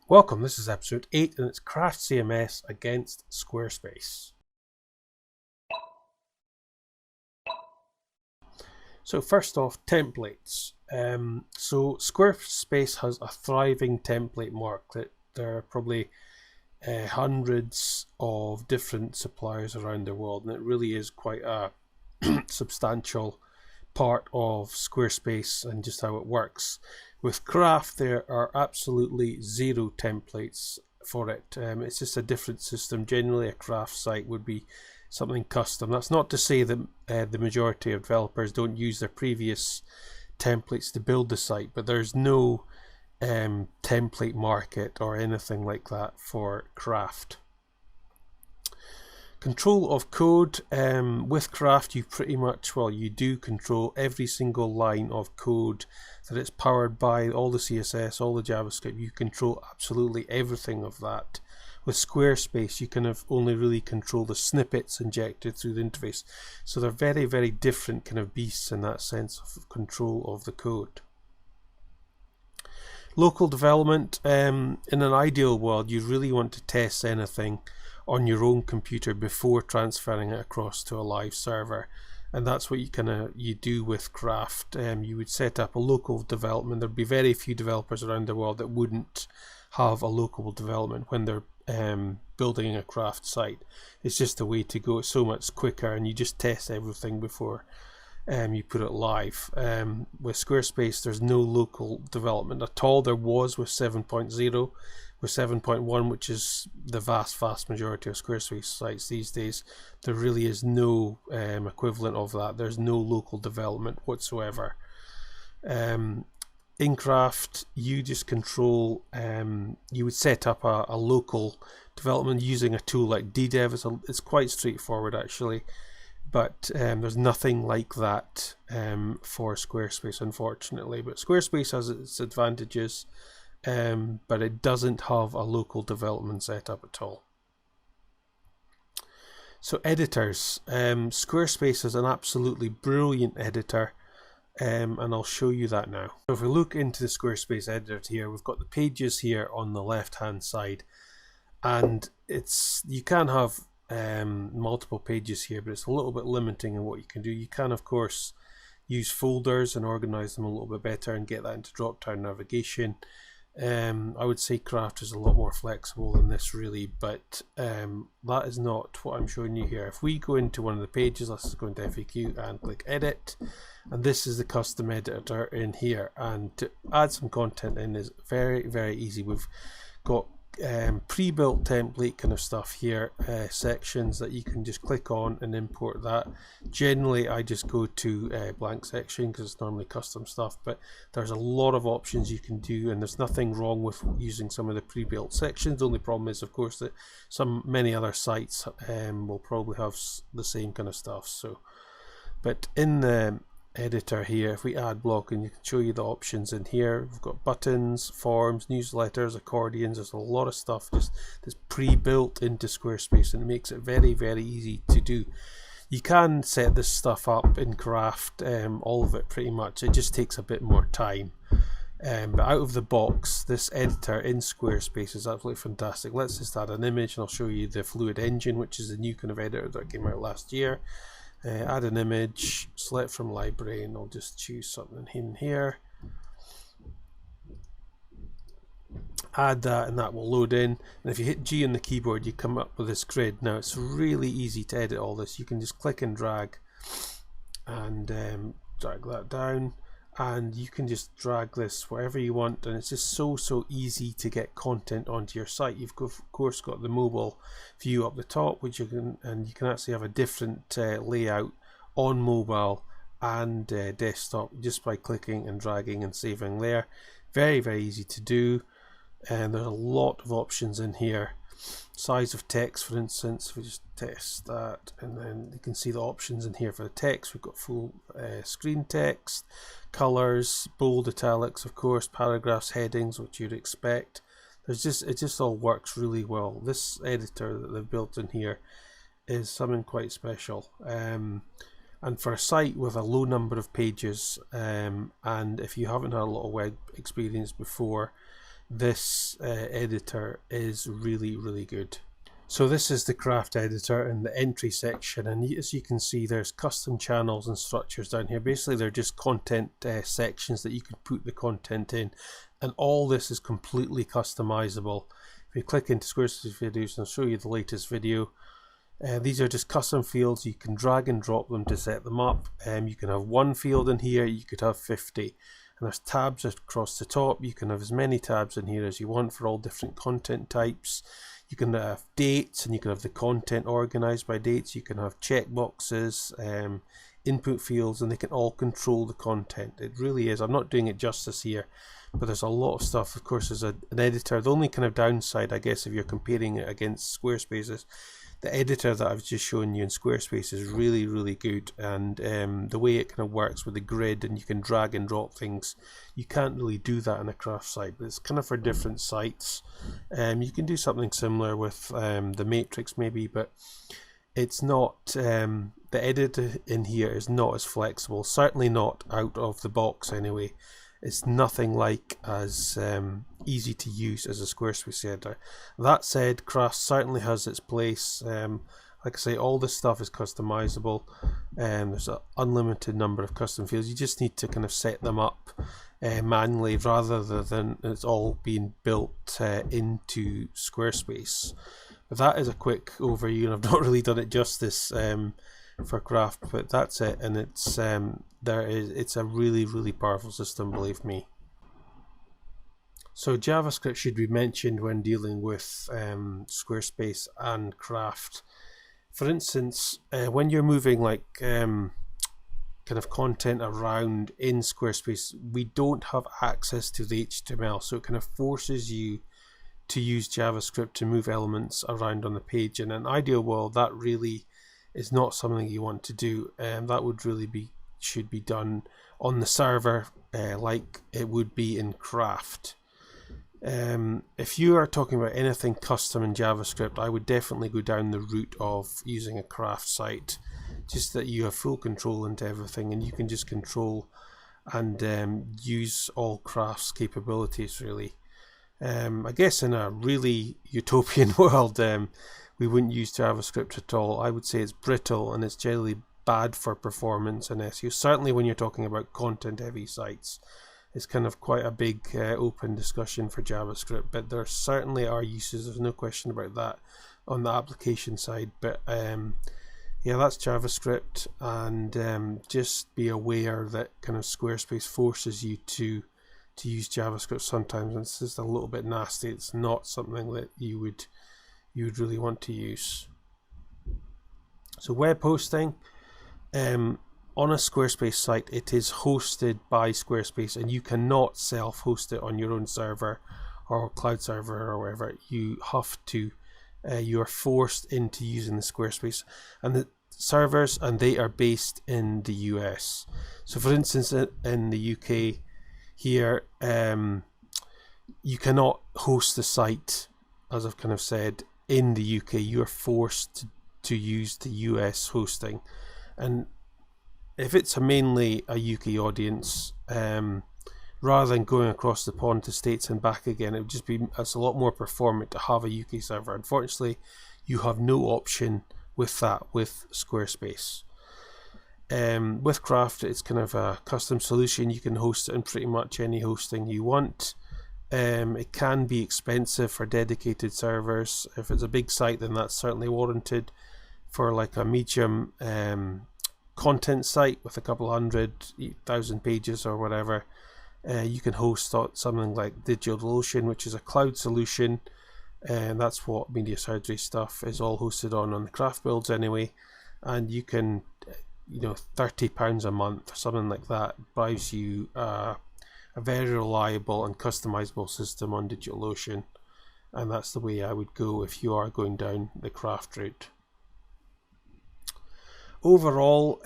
Welcome, this is episode 8 and it's Craft CMS against Squarespace. So first off, templates. So Squarespace has a thriving template market. There are probably hundreds of different suppliers around the world, and it really is quite a substantial part of Squarespace and just how it works. With Craft, there are absolutely zero templates for it. It's just a different system. Generally, a Craft site would be something custom. That's not to say that the majority of developers don't use their previous templates to build the site, but there's no template market or anything like that for Craft. Control of code. With Craft, you pretty much, well, you do control every single line of code that it's powered by, all the CSS, all the JavaScript. You control absolutely everything of that. With Squarespace, you kind of only really control the snippets injected through the interface. So they're very, very different kind of beasts in that sense of control of the code. Local development. In an ideal world, you really want to test anything on your own computer before transferring it across to a live server, and that's what you do with Craft. You would set up a local development. There'd be very few developers around the world that wouldn't have a local development when they're building a Craft site. It's just a way to go. It's so much quicker, and you just test everything before you put it live. With Squarespace, there's no local development at all. There was with 7.0. With 7.1, which is the vast majority of Squarespace sites these days, there really is no equivalent of that. There's no local development whatsoever. In Craft, you just control, you would set up a local development using a tool like ddev. It's quite straightforward actually, but there's nothing like that for Squarespace, unfortunately. But Squarespace has its advantages, but it doesn't have a local development setup at all. So editors. Squarespace is an absolutely brilliant editor, and I'll show you that now. So if we look into the Squarespace editor here, we've got the pages here on the left hand side, and you can have multiple pages here, but it's a little bit limiting in what you can do. You can of course use folders and organize them a little bit better and get that into drop down navigation. I would say Craft is a lot more flexible than this really, but that is not what I'm showing you here. If we go into one of the pages, let's go into FAQ and click edit, and this is the custom editor in here, and to add some content in is very, very easy. We've got pre-built template kind of stuff here, sections that you can just click on and import that. Generally I just go to blank section because it's normally custom stuff, but there's a lot of options you can do, and there's nothing wrong with using some of the pre-built sections. The only problem is of course that many other sites will probably have the same kind of stuff. So, but in the editor here, if we add block, and you can show you the options in here, we've got buttons, forms, newsletters, accordions. There's a lot of stuff just that's pre-built into Squarespace, and it makes it very, very easy to do. You can set this stuff up in Craft, all of it pretty much. It just takes a bit more time, but out of the box, this editor in Squarespace is absolutely fantastic. Let's just add an image, and I'll show you the Fluid Engine, which is the new kind of editor that came out last year. Add an image, select from library, and I'll just choose something in here. Add that, and that will load in. And if you hit G on the keyboard, you come up with this grid. Now it's really easy to edit all this. You can just click and drag, and drag that down, and you can just drag this wherever you want, and it's just so easy to get content onto your site. You've of course got the mobile view up the top, which you can actually have a different layout on mobile and desktop just by clicking and dragging and saving there. Very, very easy to do, and there's a lot of options in here. Size of text, for instance, if we just test that, and then you can see the options in here for the text. We've got full screen text, colors, bold, italics, of course, paragraphs, headings, which you'd expect. It just all works really well. This editor that they've built in here is something quite special, and for a site with a low number of pages, and if you haven't had a lot of web experience before, this editor is really, really good. So this is the Craft editor in the entry section, and as you can see, there's custom channels and structures down here. Basically they're just content sections that you can put the content in, and all this is completely customizable. If you click into Squarespace videos, I'll show you the latest video. These are just custom fields. You can drag and drop them to set them up. You can have one field in here, you could have 50. And there's tabs across the top. You can have as many tabs in here as you want for all different content types. You can have dates, and you can have the content organized by dates. You can have checkboxes, input fields, and they can all control the content. It really is. I'm not doing it justice here, but there's a lot of stuff. Of course, there's an editor. The only kind of downside, I guess, if you're comparing it against Squarespace, is the editor that I've just shown you in Squarespace is really, really good, and the way it kind of works with the grid, and you can drag and drop things, you can't really do that in a craft site, but it's kind of for different sites. You can do something similar with the matrix maybe, but it's not, the editor in here is not as flexible, certainly not out of the box anyway. It's nothing like as easy to use as a Squarespace editor. That said, Craft certainly has its place. Like I say, all this stuff is customizable. There's an unlimited number of custom fields. You just need to kind of set them up manually rather than it's all being built into Squarespace. But that is a quick overview, and I've not really done it justice for Craft, but that's it, and it's a really, really powerful system, believe me. So JavaScript should be mentioned when dealing with Squarespace and Craft. For instance, when you're moving like kind of content around in Squarespace, we don't have access to the HTML, so it kind of forces you to use JavaScript to move elements around on the page. In an ideal world, that really is not something you want to do, and that would really should be done on the server like it would be in Craft. If you are talking about anything custom in JavaScript, I would definitely go down the route of using a Craft site, just that you have full control into everything, and you can just control and use all Craft's capabilities really. I guess in a really utopian world, we wouldn't use JavaScript at all. I would say it's brittle, and it's generally bad for performance and SEO. Certainly when you're talking about content heavy sites, it's kind of quite a big open discussion for JavaScript, but there certainly are uses, there's no question about that on the application side. But yeah, that's JavaScript, and just be aware that kind of Squarespace forces you to use JavaScript sometimes, and it's just a little bit nasty. It's not something that you would really want to use. So web hosting, on a Squarespace site, it is hosted by Squarespace, and you cannot self-host it on your own server or cloud server or wherever. You have to, you are forced into using the Squarespace and the servers, and they are based in the US. So for instance, in the UK here, you cannot host the site, as I've kind of said, in the UK. You are forced to use the US hosting, and if it's mainly a UK audience, rather than going across the pond to States and back again, it would just be, it's a lot more performant to have a UK server. Unfortunately, you have no option with that with Squarespace. With Craft, it's kind of a custom solution. You can host it in pretty much any hosting you want. It can be expensive for dedicated servers. If it's a big site, then that's certainly warranted. For like a medium content site with a couple 100,000 pages or whatever, you can host something like DigitalOcean, which is a cloud solution, and that's what Media Surgery stuff is all hosted on the Craft builds anyway. And you can, you know, £30 a month or something like that buys you a very reliable and customizable system on DigitalOcean, and that's the way I would go if you are going down the Craft route. Overall,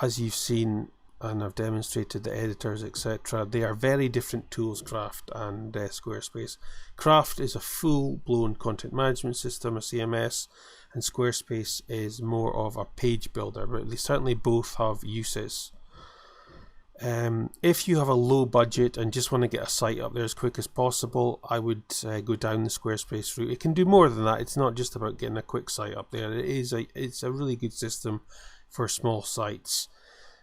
as you've seen and I've demonstrated the editors, etc., they are very different tools, Craft and Squarespace. Craft is a full-blown content management system, a CMS, and Squarespace is more of a page builder, but they certainly both have uses. If you have a low budget and just want to get a site up there as quick as possible, I would go down the Squarespace route. It can do more than that. It's not just about getting a quick site up there. It's a really good system for small sites.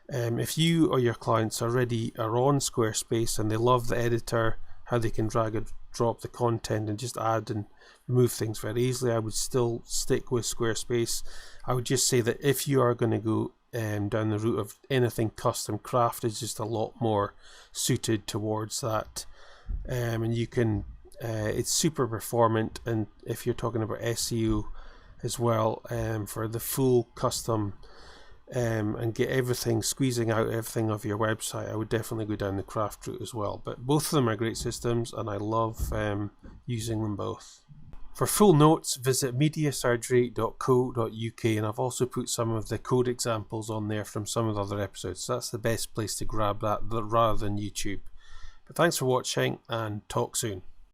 If you or your clients already are on Squarespace and they love the editor, how they can drag and drop the content and just add and remove things very easily, I would still stick with Squarespace. I would just say that if you are going to go down the route of anything custom, Craft is just a lot more suited towards that, and you can it's super performant, and if you're talking about SEO as well, for the full custom and get everything, squeezing out everything of your website, I would definitely go down the Craft route as well. But both of them are great systems, and I love using them both. For full notes, visit mediasurgery.co.uk, and I've also put some of the code examples on there from some of the other episodes, so that's the best place to grab that rather than YouTube. But thanks for watching, and talk soon.